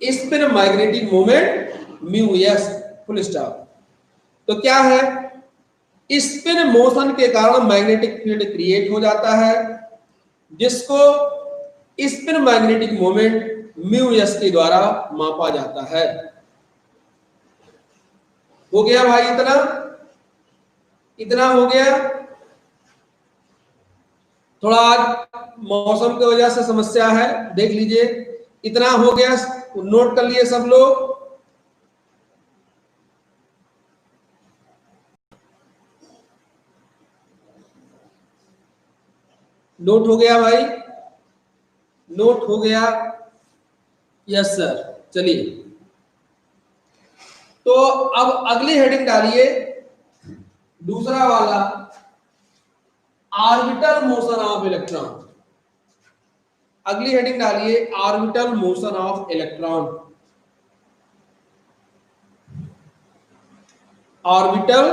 spin magnetic moment mu s। Full stop. तो क्या है, spin motion के कारण magnetic field create हो जाता है, जिसको spin magnetic moment mu S के द्वारा मापा जाता है। हो गया भाई, इतना इतना हो गया। थोड़ा आज मौसम की वजह से समस्या है, देख लीजिए। इतना हो गया, नोट कर लिए सब लोग। नोट हो गया भाई, नोट हो गया? Yes sir. चलिए, तो अब अगली हेडिंग डालिए, दूसरा वाला, ऑर्बिटल मोशन ऑफ इलेक्ट्रॉन। अगली हेडिंग डालिए, orbital motion of electron. Orbital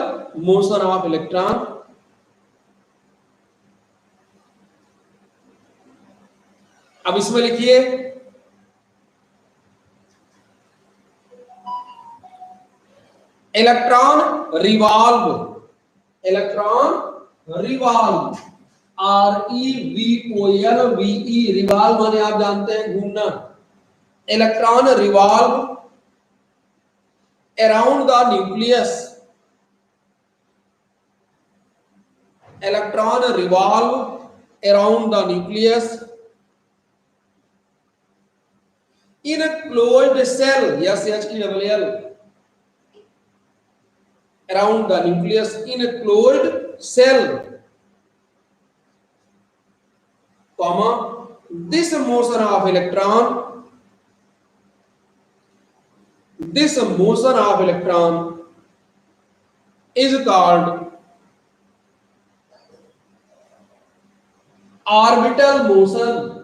motion of electron. अब इसमें लिखिए, electron revolve, electron revolve, REVOLVE, revolve माने आप जानते हैं घूमना। Electron revolve around the nucleus, electron revolve around the nucleus in a closed cell, yes, HELL, around the nucleus in a closed cell, comma, this motion of electron, this motion of electron is called orbital motion.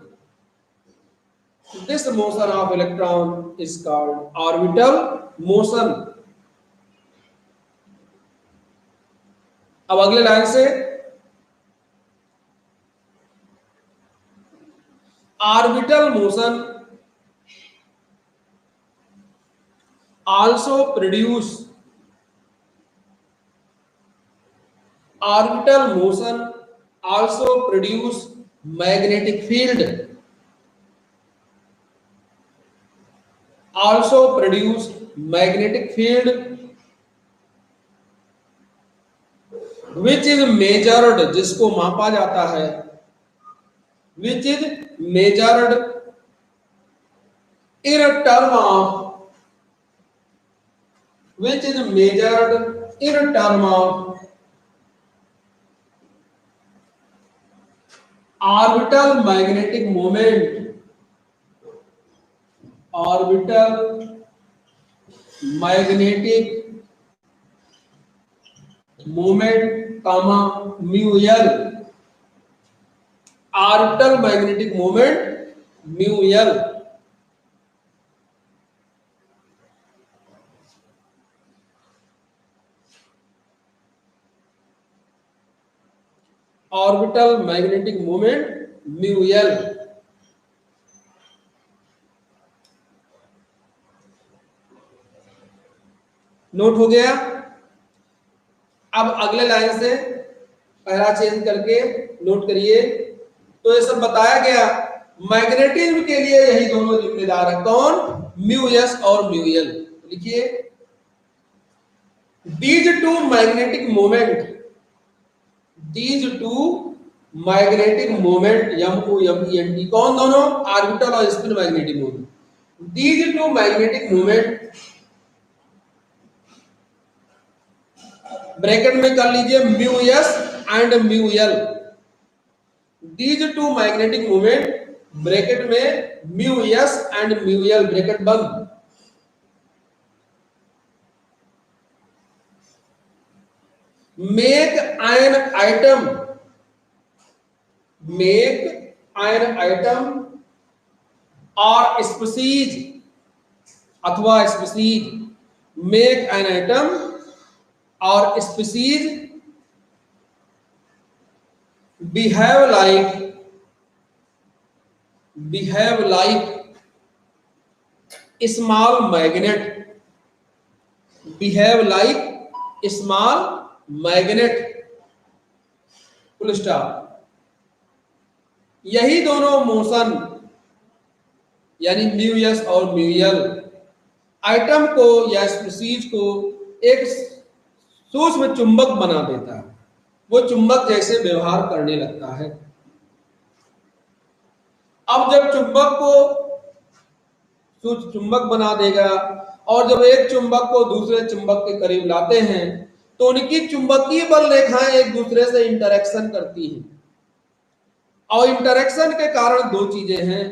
This motion of electron is called orbital motion. अब अगले line से, orbital motion also produce, orbital motion also produce magnetic field, also produce magnetic field which is measured, जिसको मापा जाता है, which is measured in a term of, which is measured in a term of orbital magnetic moment, orbital magnetic moment, comma, mu L, orbital magnetic moment mu L. Orbital magnetic moment mu L. Note हो गया? अब अगले line से पहला change करके note करिए। तो ये सब बताया गया, मैग्नेटिज्म के लिए यही दोनों जिम्मेदार है, कौन? म्यू एस और म्यू एल। लिखिए, these two magnetic moment, these two magnetic moment, MOMENT, कौन दोनों? ऑर्बिटल और spin magnetic moment. these two magnetic moment, bracket में कर लीजिए mu S and mu L. these two magnetic moment, bracket में mu S and mu L, bracket बंद। make an atom, make an atom or species, अथवा species, make an atom or species behave like small magnet, behave like small magnet, full stop. यही दोनों motion यानी mu S और mu L item को या species को एक सूक्ष्म चुंबक बना देता है, वो चुंबक जैसे व्यवहार करने लगता है। अब जब चुंबक को सूक्ष्म चुंबक बना देगा और जब एक चुंबक को दूसरे चुंबक के करीब लाते हैं तो उनकी चुंबकीय बल रेखाएं एक दूसरे से इंटरेक्शन करती हैं, और इंटरेक्शन के कारण दो चीजें हैं,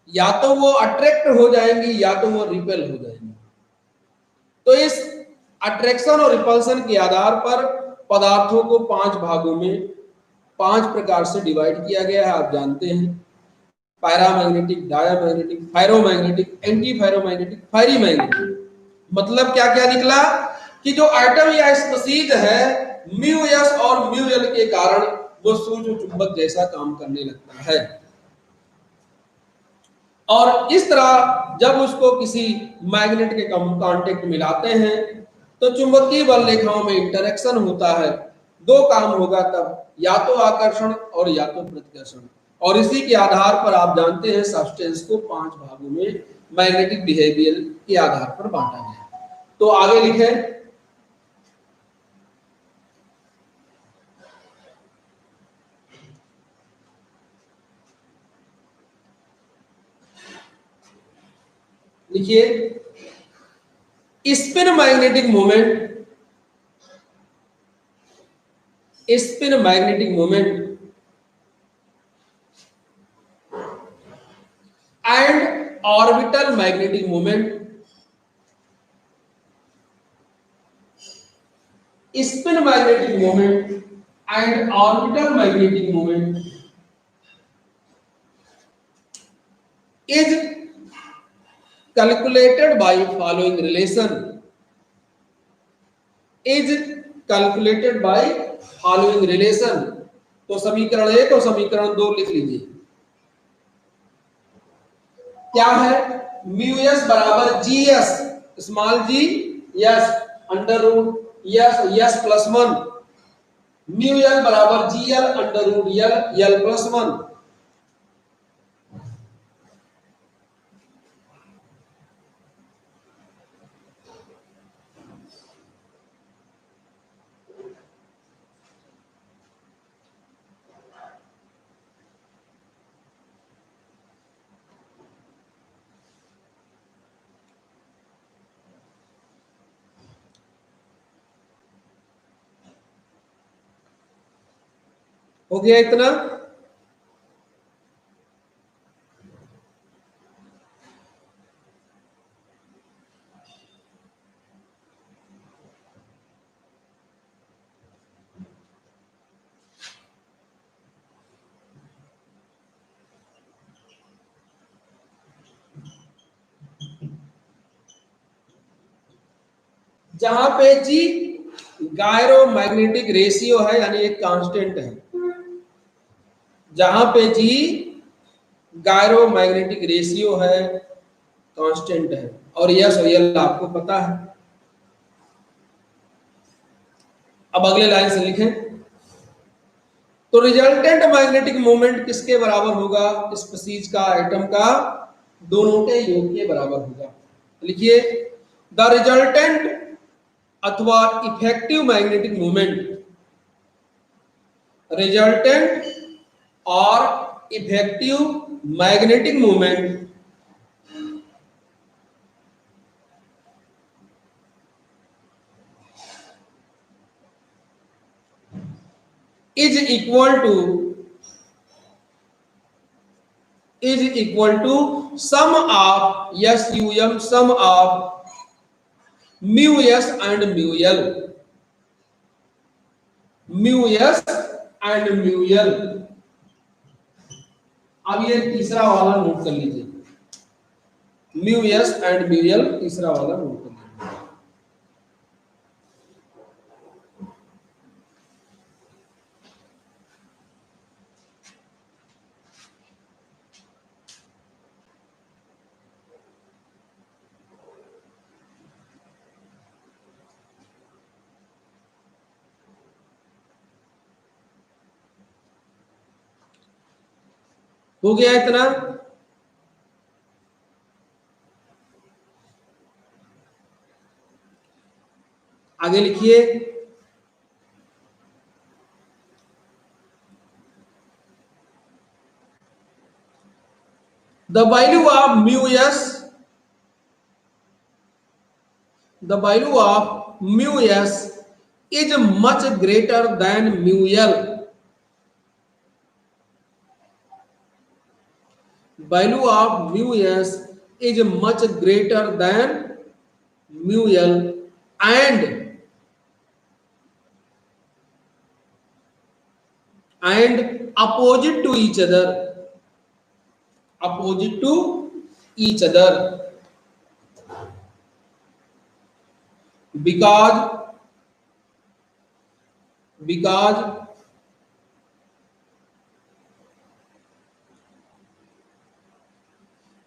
या तो वो अट्रैक्ट हो जाएंगी या तो वो रिपेल हो जाएंगी। तो इस अट्रैक्शन और रिपल्सन के आधार पर पदार्थों को 5 भागों में 5 प्रकार से डिवाइड किया गया है। आप जानते हैं, paramagnetic, diamagnetic, ferromagnetic, antiferromagnetic, ferrimagnetic. मतलब क्या क्या निकला कि जो एटम या स्पीशीज है म्यू एस और म्यू एल के कारण वो सूक्ष्म चुंबक जैसा काम करने लगता है, और इस तरह जब उसको किसी मैग्नेट के कांटेक्ट मिलाते हैं तो चुंबकीय बल रेखाओं में इंटरेक्शन होता है। दो काम होगा तब, या तो आकर्षण और या तो प्रतिकर्षण, और इसी के आधार पर आप जानते हैं सब्सटेंस को 5 भागों में मैग्नेटिक बिहेवियर के आधार पर बांटा गया। तो आगे लिखे, लिखिए spin magnetic moment, spin magnetic moment and orbital magnetic moment. Spin magnetic moment and orbital magnetic moment is calculated by following relation, is calculated by following relation। तो समीकरण 1 और समीकरण 2 लिख लीजिए। क्या है, म्यू एस बराबर G S small G S under root S plus 1, mu L बराबर G L under root L plus 1। हो गया इतना। जहां पे जी गायरोमैग्नेटिक रेशियो है यानी एक कांस्टेंट है, जहां पे जी गायरोमैग्नेटिक रेशियो है कांस्टेंट है, और यस और यल आपको पता है। अब अगले लाइन से लिखें, तो रिजल्टेंट मैग्नेटिक मोमेंट किसके बराबर होगा, स्पीशीज का, एटम का, दोनों के योग के बराबर होगा। लिखिए द रिजल्टेंट अथवा इफेक्टिव मैग्नेटिक मोमेंट, रिजल्टेंट और effective magnetic moment is equal to sum of SUM, sum of mu s and mu l, mu s and mu l। अब ये तीसरा वाला नोट कर लीजिए, mu S and mu L, तीसरा वाला note कर लीजिए। हो गया इतना? आगे लिखिए। The value of mu S, the value of mu s is much greater than mu l. Value of mu s is much greater than mu l and opposite to each other, opposite to each other, because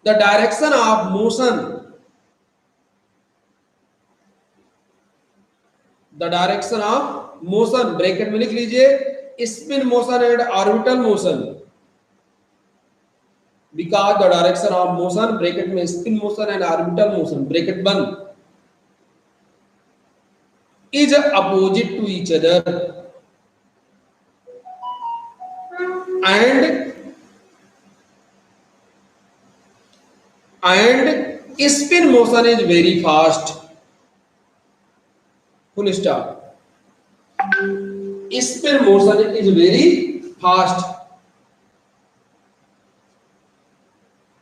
the direction of motion, the direction of motion, bracket में लिख लीजिए spin motion and orbital motion, because the direction of motion, bracket में spin motion and orbital motion, bracket बंद, is opposite to each other and spin motion is very fast, full stop. Spin motion is very fast.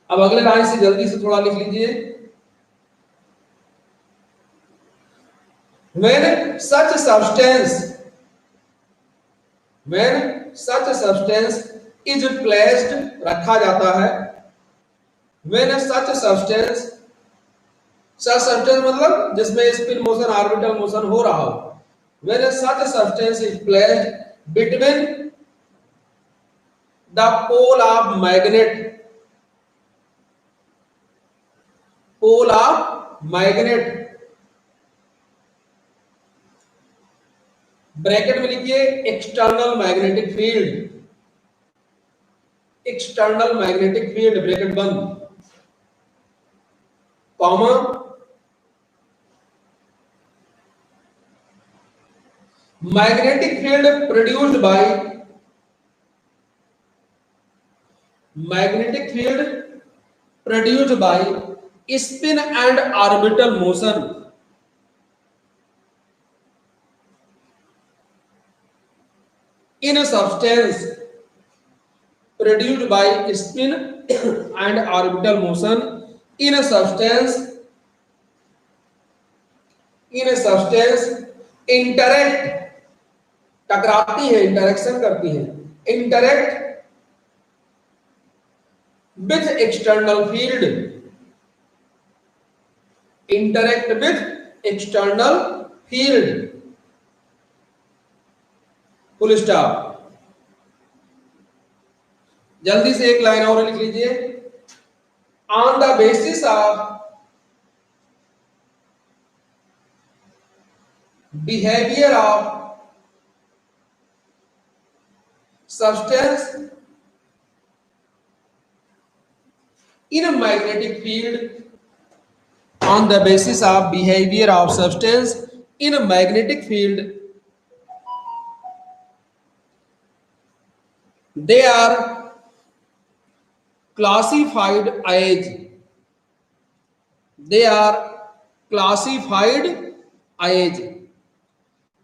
अब अगले line से जल्दी से थोड़ा लिख लीजिए। When such substance is placed, रखा जाता है। When such substance मतलब जिसमें स्पिन मोशन ऑर्बिटल मोशन हो रहा हो। When such substance is placed between the pole of magnet, bracket में लिखिए एक्सटर्नल मैग्नेटिक फील्ड, ब्रैकेट बंद, comma, magnetic field produced by spin and orbital motion, in a substance produced by spin and orbital motion, in a substance interact, टकराती है, interaction करती है, interact with external field, full stop. जल्दी से एक line और लिख लीजिए। On the basis of behaviour of substance in a magnetic field, on the basis of behavior of substance in a magnetic field, they are classified as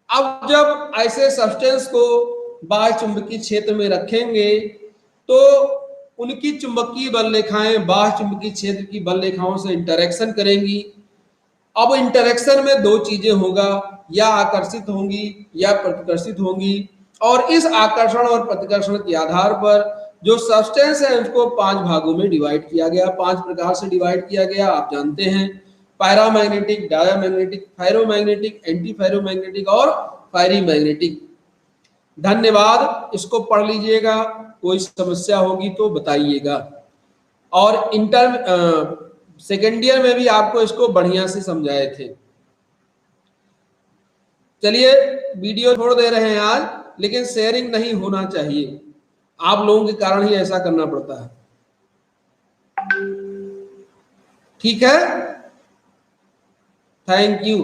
अब जब ऐसे substance को बाह्य चुंबकीय क्षेत्र में रखेंगे तो उनकी चुंबकीय बल रेखाएं बाह्य चुंबकीय क्षेत्र की बल रेखाओं से इंटरेक्शन करेंगी। अब इंटरेक्शन में दो चीजें होगा, या आकर्षित होंगी या प्रतिकर्षित होंगी, और इस आकर्षण और प्रतिकर्षण के आधार पर जो सब्सटेंस है उसको 5 भागों में डिवाइड किया गया, 5 प्रकार से डिवाइड किया गया। आप जानते हैं, paramagnetic, diamagnetic, ferromagnetic, anti ferromagnetic और फेरीमैग्नेटिक। धन्यवाद, इसको पढ़ लीजिएगा, कोई समस्या होगी तो बताइएगा। और सेकेंड ईयर में भी आपको इसको बढ़िया से समझाए थे। चलिए, वीडियो छोड़ दे रहे हैं आज, लेकिन शेयरिंग नहीं होना चाहिए, आप लोगों के कारण ही ऐसा करना पड़ता है। ठीक है, थैंक यू।